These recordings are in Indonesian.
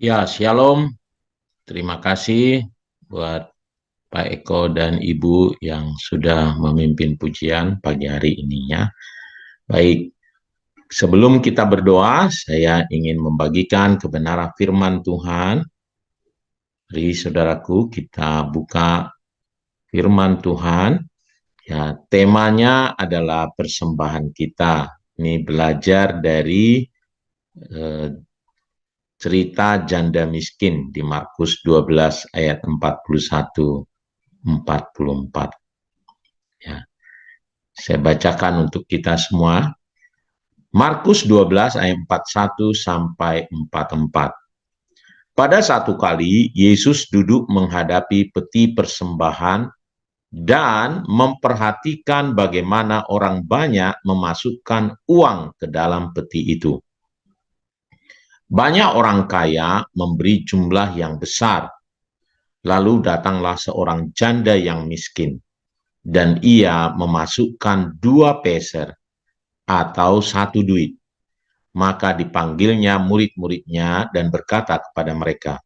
Ya, shalom. Terima kasih buat Pak Eko dan Ibu yang sudah memimpin pujian pagi hari ini ya. Baik, sebelum kita berdoa, saya ingin membagikan kebenaran firman Tuhan. Mari saudaraku, kita buka firman Tuhan. Ya, temanya adalah persembahan kita. Ini belajar dari eh, cerita janda miskin di Markus 12 ayat 41-44. Ya, saya bacakan untuk kita semua. Markus 12 ayat 41 sampai 44. Pada satu kali Yesus duduk menghadapi peti persembahan dan memperhatikan bagaimana orang banyak memasukkan uang ke dalam peti itu. Banyak orang kaya memberi jumlah yang besar. Lalu datanglah seorang janda yang miskin, dan ia memasukkan 2 peser atau 1 duit. Maka dipanggilnya murid-muridnya dan berkata kepada mereka,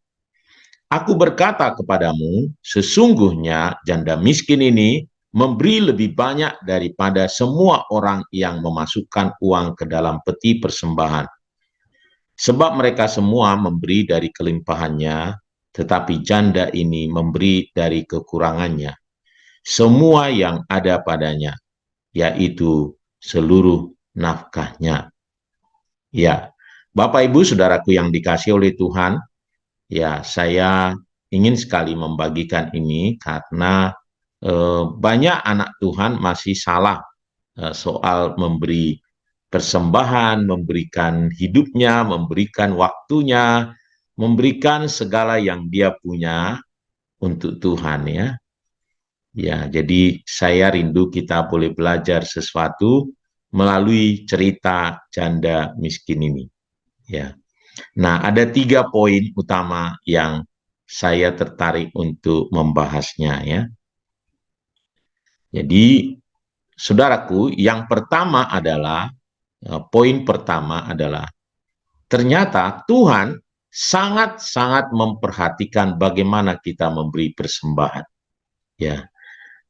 "Aku berkata kepadamu, sesungguhnya janda miskin ini memberi lebih banyak daripada semua orang yang memasukkan uang ke dalam peti persembahan. Sebab mereka semua memberi dari kelimpahannya, tetapi janda ini memberi dari kekurangannya, semua yang ada padanya, yaitu seluruh nafkahnya." Ya, Bapak Ibu Saudaraku yang dikasihi oleh Tuhan, ya saya ingin sekali membagikan ini karena banyak anak Tuhan masih salah soal memberi persembahan, memberikan hidupnya, memberikan waktunya, memberikan segala yang dia punya untuk Tuhan ya. Ya, jadi saya rindu kita boleh belajar sesuatu melalui cerita janda miskin ini. Ya. Nah, ada 3 poin utama yang saya tertarik untuk membahasnya ya. Jadi, saudaraku, yang pertama adalah poin pertama adalah ternyata Tuhan sangat-sangat memperhatikan bagaimana kita memberi persembahan. Ya,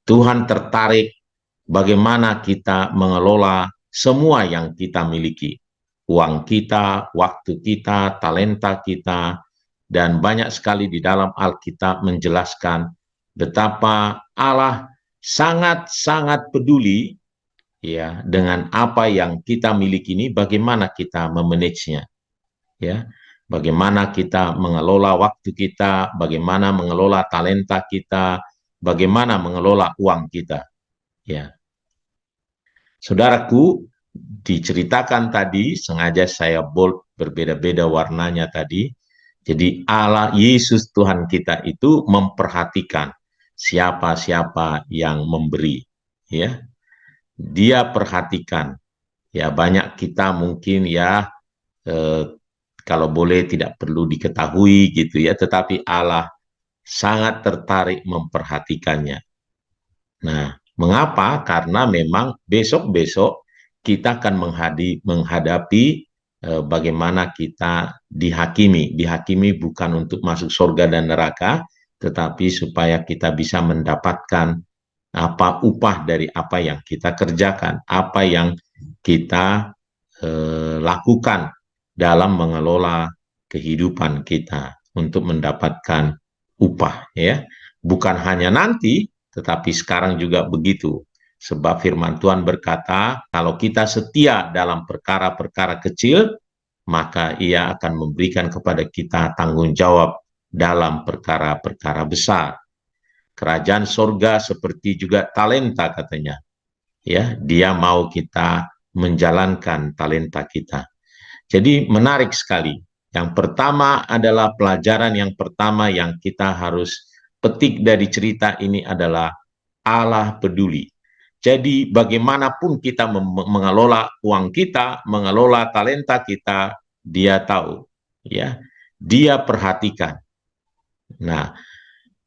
Tuhan tertarik bagaimana kita mengelola semua yang kita miliki. Uang kita, waktu kita, talenta kita, dan banyak sekali di dalam Alkitab menjelaskan betapa Allah sangat-sangat peduli ya dengan apa yang kita miliki ini, bagaimana kita memanagenya ya. Bagaimana kita mengelola waktu kita, bagaimana mengelola talenta kita, bagaimana mengelola uang kita ya. Saudaraku, diceritakan tadi, sengaja saya bold berbeda-beda warnanya tadi. Jadi Allah Yesus Tuhan kita itu memperhatikan siapa-siapa yang memberi, ya. Dia perhatikan. Ya banyak kita mungkin ya eh, kalau boleh tidak perlu diketahui gitu ya, tetapi Allah sangat tertarik memperhatikannya. Nah, mengapa? Karena memang besok-besok kita akan menghadapi bagaimana kita dihakimi. Dihakimi bukan untuk masuk surga dan neraka, tetapi supaya kita bisa mendapatkan apa upah dari apa yang kita kerjakan, apa yang kita lakukan dalam mengelola kehidupan kita untuk mendapatkan upah ya. Bukan hanya nanti, tetapi sekarang juga begitu. Sebab firman Tuhan berkata, kalau kita setia dalam perkara-perkara kecil, maka ia akan memberikan kepada kita tanggung jawab dalam perkara-perkara besar. Kerajaan sorga seperti juga talenta katanya. Ya, dia mau kita menjalankan talenta kita. Jadi menarik sekali. Yang pertama adalah pelajaran yang pertama yang kita harus petik dari cerita ini adalah Allah peduli. Jadi bagaimanapun kita mengelola uang kita, mengelola talenta kita, dia tahu, ya, dia perhatikan. Nah,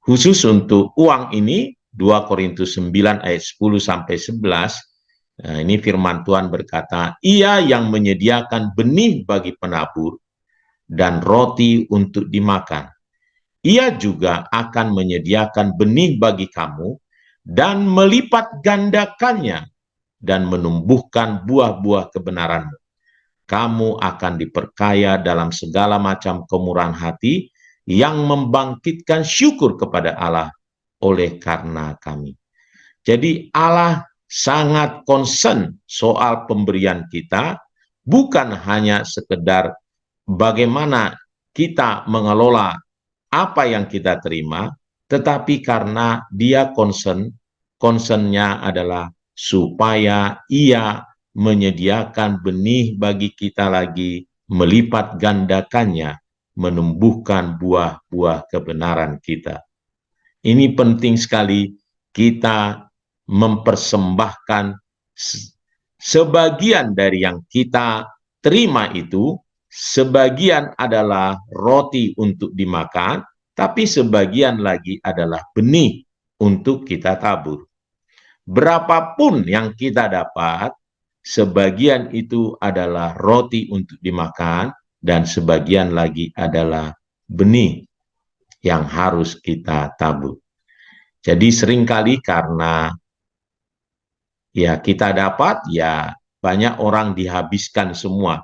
khusus untuk uang ini 2 Korintus 9 ayat 10 sampai 11, nah, ini firman Tuhan berkata, ia yang menyediakan benih bagi penabur dan roti untuk dimakan. Ia juga akan menyediakan benih bagi kamu dan melipat gandakannya dan menumbuhkan buah-buah kebenaranmu. Kamu akan diperkaya dalam segala macam kemurahan hati yang membangkitkan syukur kepada Allah oleh karena kami. Jadi Allah sangat concern soal pemberian kita, bukan hanya sekedar bagaimana kita mengelola apa yang kita terima, tetapi karena dia concernnya adalah supaya ia menyediakan benih bagi kita lagi, melipat gandakannya, menumbuhkan buah-buah kebenaran kita. Ini penting sekali kita mempersembahkan sebagian dari yang kita terima itu, sebagian adalah roti untuk dimakan, tapi sebagian lagi adalah benih untuk kita tabur. Berapapun yang kita dapat, sebagian itu adalah roti untuk dimakan, dan sebagian lagi adalah benih yang harus kita tabur. Jadi seringkali karena ya kita dapat, ya banyak orang dihabiskan semua.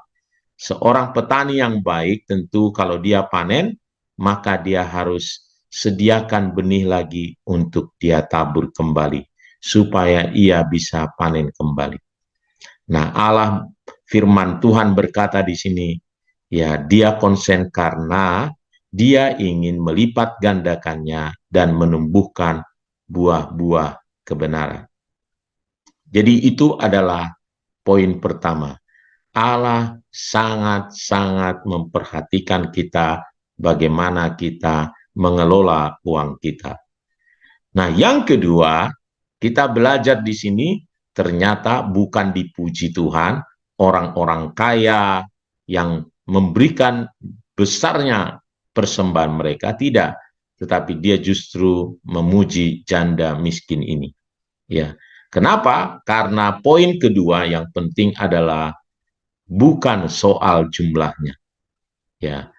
Seorang petani yang baik tentu kalau dia panen, maka dia harus sediakan benih lagi untuk dia tabur kembali, supaya ia bisa panen kembali. Nah, Allah firman Tuhan berkata di sini, ya dia konsen karena dia ingin melipat gandakannya dan menumbuhkan buah-buah kebenaran. Jadi itu adalah poin pertama. Allah sangat-sangat memperhatikan kita bagaimana kita mengelola uang kita. Nah, yang kedua, kita belajar di sini ternyata bukan dipuji Tuhan, orang-orang kaya yang memberikan besarnya persembahan mereka, tidak. Tetapi dia justru memuji janda miskin ini. Ya, kenapa? Karena poin kedua yang penting adalah bukan soal jumlahnya. Ya,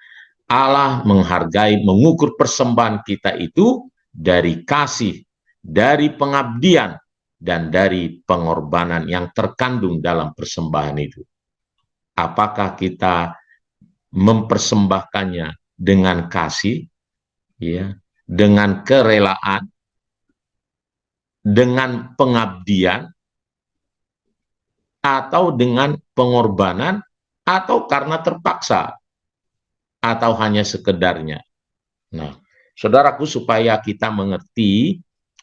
Allah menghargai, mengukur persembahan kita itu dari kasih, dari pengabdian, dan dari pengorbanan yang terkandung dalam persembahan itu. Apakah kita mempersembahkannya dengan kasih, ya, dengan kerelaan, dengan pengabdian, atau dengan pengorbanan, atau karena terpaksa, atau hanya sekedarnya. Nah, saudaraku, supaya kita mengerti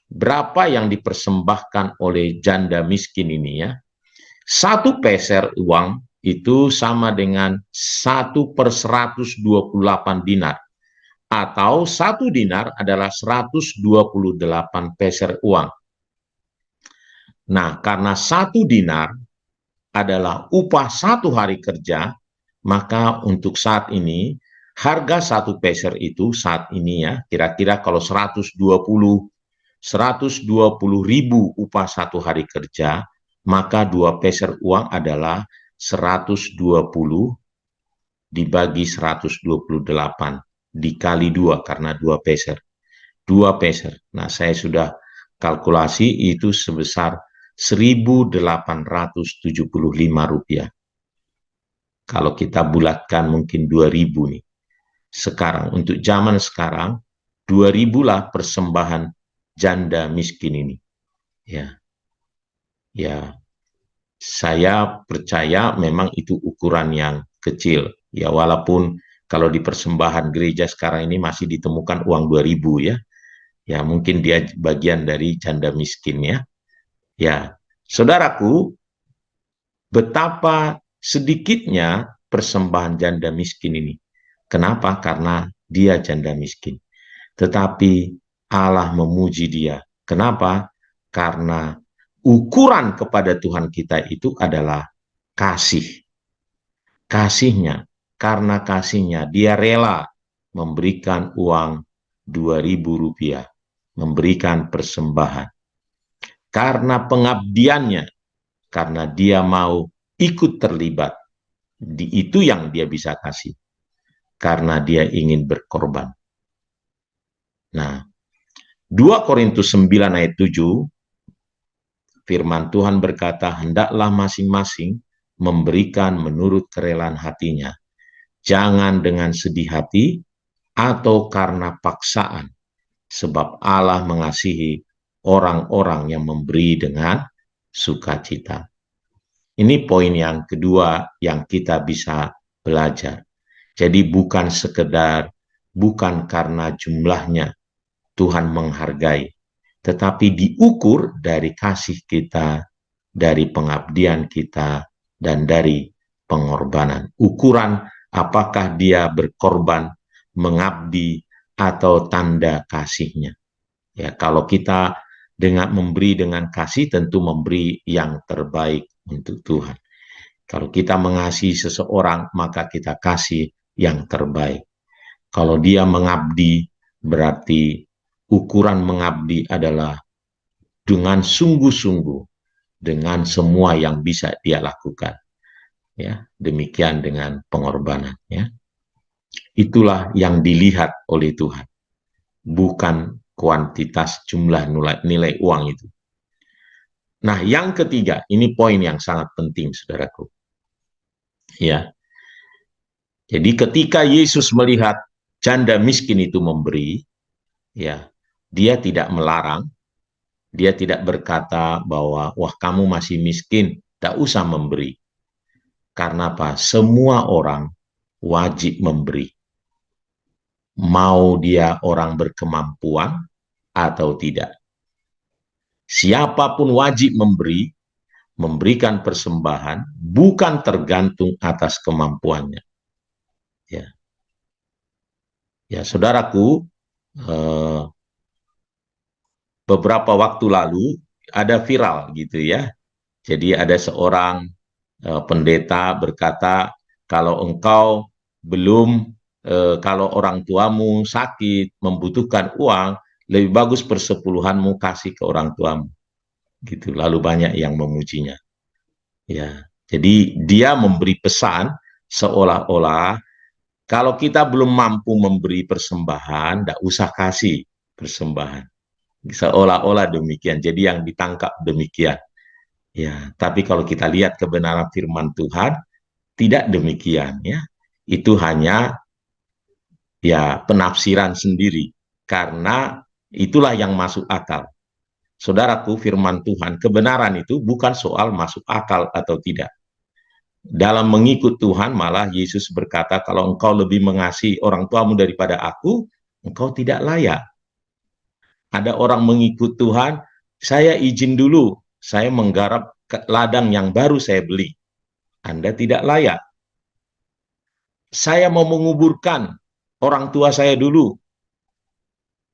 berapa yang dipersembahkan oleh janda miskin ini ya, 1 peser uang itu sama dengan 1/128 dinar, atau 1 dinar adalah 128 peser uang. Nah, karena 1 dinar adalah upah 1 hari kerja, maka untuk saat ini harga 1 peser itu saat ini ya, kira-kira kalau 120 ribu upah 1 hari kerja, maka 2 peser uang adalah 120 dibagi 128 dikali 2 karena 2 peser. 2 peser. Nah, saya sudah kalkulasi itu sebesar Rp1.875. Kalau kita bulatkan mungkin 2.000 nih. Sekarang, untuk zaman sekarang, 2.000 lah persembahan janda miskin ini. Ya, ya, saya percaya memang itu ukuran yang kecil. Ya, walaupun kalau di persembahan gereja sekarang ini masih ditemukan uang 2.000 ya. Ya, mungkin dia bagian dari janda miskin ya. Ya, saudaraku, betapa sedikitnya persembahan janda miskin ini. Kenapa? Karena dia janda miskin. Tetapi Allah memuji dia. Kenapa? Karena ukuran kepada Tuhan kita itu adalah kasih. Kasihnya, karena kasihnya dia rela memberikan uang Rp2.000, memberikan persembahan. Karena pengabdiannya, karena dia mau ikut terlibat, itu yang dia bisa kasih. karena dia ingin berkorban. Nah, 2 Korintus 9 ayat 7, firman Tuhan berkata, hendaklah masing-masing memberikan menurut kerelaan hatinya. Jangan dengan sedih hati atau karena paksaan, sebab Allah mengasihi orang-orang yang memberi dengan sukacita. Ini poin yang kedua yang kita bisa belajar. Jadi bukan karena jumlahnya Tuhan menghargai, tetapi diukur dari kasih kita, dari pengabdian kita, dan dari pengorbanan. Ukuran apakah dia berkorban, mengabdi, atau tanda kasihnya. Ya, kalau kita dengan memberi dengan kasih, tentu memberi yang terbaik untuk Tuhan. Kalau kita mengasihi seseorang, maka kita kasih yang terbaik. Kalau dia mengabdi, berarti ukuran mengabdi adalah dengan sungguh-sungguh, dengan semua yang bisa dia lakukan. Ya, demikian dengan pengorbanan. Ya. Itulah yang dilihat oleh Tuhan, bukan kuantitas jumlah nilai uang itu. Nah, yang ketiga, ini poin yang sangat penting, saudaraku. Ya, jadi ketika Yesus melihat janda miskin itu memberi, ya, dia tidak melarang, dia tidak berkata bahwa, wah kamu masih miskin, tak usah memberi. Karena apa? Semua orang wajib memberi. Mau dia orang berkemampuan atau tidak. Siapapun wajib memberi, memberikan persembahan, bukan tergantung atas kemampuannya. Ya, ya saudaraku, beberapa waktu lalu ada viral gitu ya. Jadi ada seorang pendeta berkata, kalau engkau belum, kalau orang tuamu sakit, membutuhkan uang, lebih bagus persepuluhanmu kasih ke orang tuamu. Gitu. Lalu banyak yang memujinya. Ya, jadi dia memberi pesan seolah-olah kalau kita belum mampu memberi persembahan, tidak usah kasih persembahan. Seolah-olah demikian. Jadi yang ditangkap demikian. Ya, tapi kalau kita lihat kebenaran firman Tuhan, tidak demikian ya. Itu hanya ya penafsiran sendiri karena itulah yang masuk akal. Saudaraku, firman Tuhan, kebenaran itu bukan soal masuk akal atau tidak. Dalam mengikut Tuhan, malah Yesus berkata, kalau engkau lebih mengasihi orang tuamu daripada aku, engkau tidak layak. Ada orang mengikut Tuhan, saya izin dulu, saya menggarap ladang yang baru saya beli. Anda tidak layak. Saya mau menguburkan orang tua saya dulu.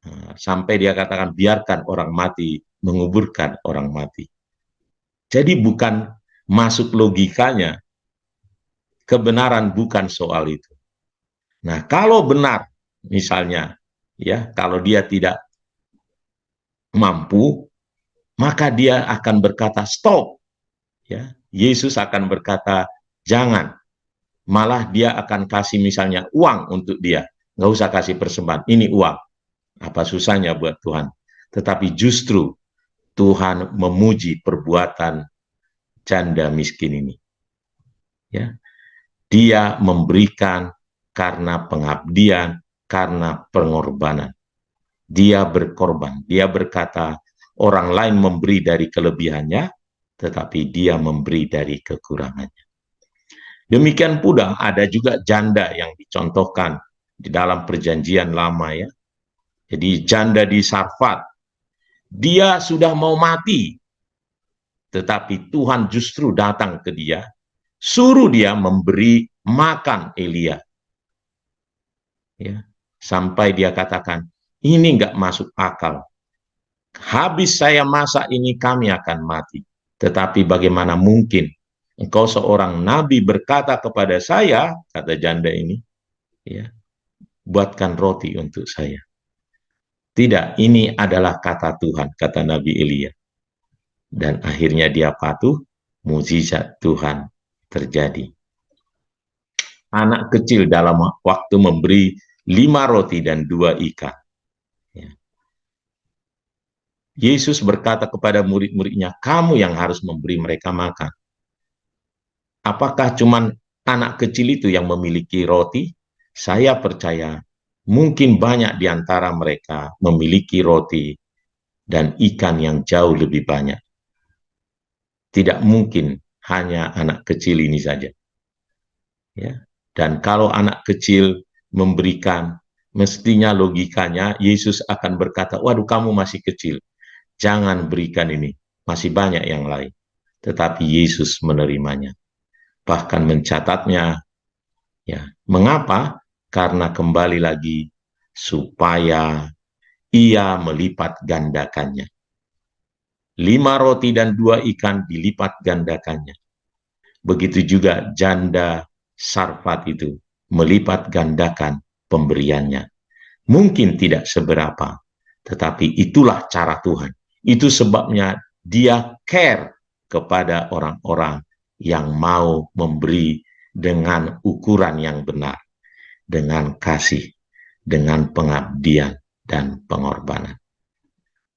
Nah, sampai dia katakan, biarkan orang mati menguburkan orang mati. Jadi bukan masuk logikanya, kebenaran bukan soal itu. Nah, kalau benar, misalnya, ya, kalau dia tidak mampu, maka dia akan berkata stop. Ya, Yesus akan berkata jangan. Malah dia akan kasih misalnya uang untuk dia. Nggak usah kasih persembahan, ini uang. Apa susahnya buat Tuhan? Tetapi justru Tuhan memuji perbuatan janda miskin ini. Ya, dia memberikan karena pengabdian, karena pengorbanan. Dia berkorban. Dia berkata, orang lain memberi dari kelebihannya, tetapi dia memberi dari kekurangannya. Demikian pula ada juga janda yang dicontohkan di dalam perjanjian lama ya. Jadi janda di Sarfat, dia sudah mau mati, tetapi Tuhan justru datang ke dia, suruh dia memberi makan Elia. Ya, sampai dia katakan, ini nggak masuk akal. Habis saya masak ini kami akan mati. Tetapi bagaimana mungkin engkau seorang nabi berkata kepada saya, kata janda ini, ya, buatkan roti untuk saya. Tidak, ini adalah kata Tuhan, kata Nabi Elia. Dan akhirnya dia patuh, mukjizat Tuhan terjadi. anak kecil dalam waktu memberi 5 roti dan 2 ikan. Ya. Yesus berkata kepada murid-muridnya, kamu yang harus memberi mereka makan. Apakah cuma anak kecil itu yang memiliki roti? Saya percaya mungkin banyak di antara mereka memiliki roti dan ikan yang jauh lebih banyak. Tidak mungkin hanya anak kecil ini saja. Ya. Dan kalau anak kecil memberikan, mestinya logikanya Yesus akan berkata, waduh kamu masih kecil, jangan berikan ini, masih banyak yang lain. Tetapi Yesus menerimanya, bahkan mencatatnya. Ya, mengapa? Karena kembali lagi supaya ia melipat gandakannya. 5 roti dan 2 ikan dilipat gandakannya. Begitu juga janda Sarfat itu melipat gandakan pemberiannya. Mungkin tidak seberapa, tetapi itulah cara Tuhan. Itu sebabnya dia care kepada orang-orang yang mau memberi dengan ukuran yang benar, dengan kasih, dengan pengabdian dan pengorbanan.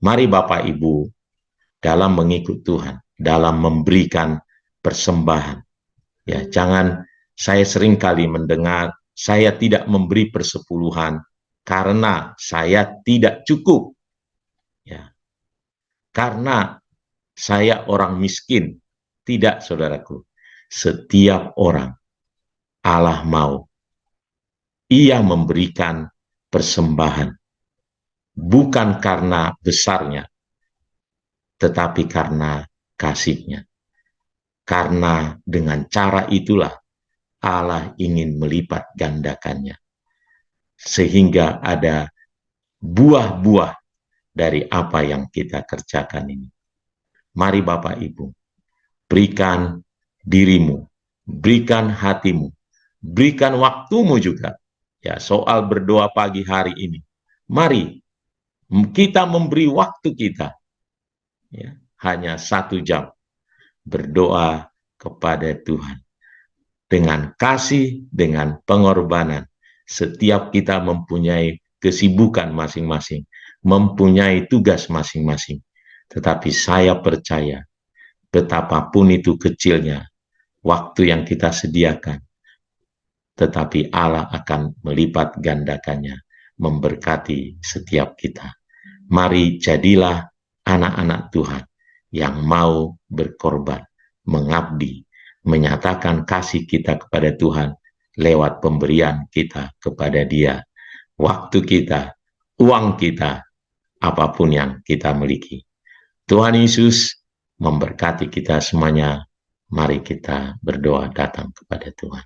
Mari Bapak Ibu, dalam mengikut Tuhan, dalam memberikan persembahan, ya jangan. Saya sering kali mendengar, saya tidak memberi persepuluhan karena saya tidak cukup. Ya. Karena saya orang miskin. Tidak, saudaraku. Setiap orang Allah mau. Ia memberikan persembahan. Bukan karena besarnya, tetapi karena kasihnya. Karena dengan cara itulah Allah ingin melipat gandakannya. Sehingga ada buah-buah dari apa yang kita kerjakan ini. Mari Bapak Ibu, berikan dirimu, berikan hatimu, berikan waktumu juga. Ya, soal berdoa pagi hari ini. Mari kita memberi waktu kita. Ya, hanya 1 jam berdoa kepada Tuhan. Dengan kasih, dengan pengorbanan. Setiap kita mempunyai kesibukan masing-masing, mempunyai tugas masing-masing. Tetapi saya percaya, betapapun itu kecilnya, waktu yang kita sediakan, tetapi Allah akan melipat gandakannya, memberkati setiap kita. Mari jadilah anak-anak Tuhan yang mau berkorban, mengabdi, menyatakan kasih kita kepada Tuhan lewat pemberian kita kepada Dia, waktu kita, uang kita, apapun yang kita miliki. Tuhan Yesus memberkati kita semuanya. Mari kita berdoa datang kepada Tuhan.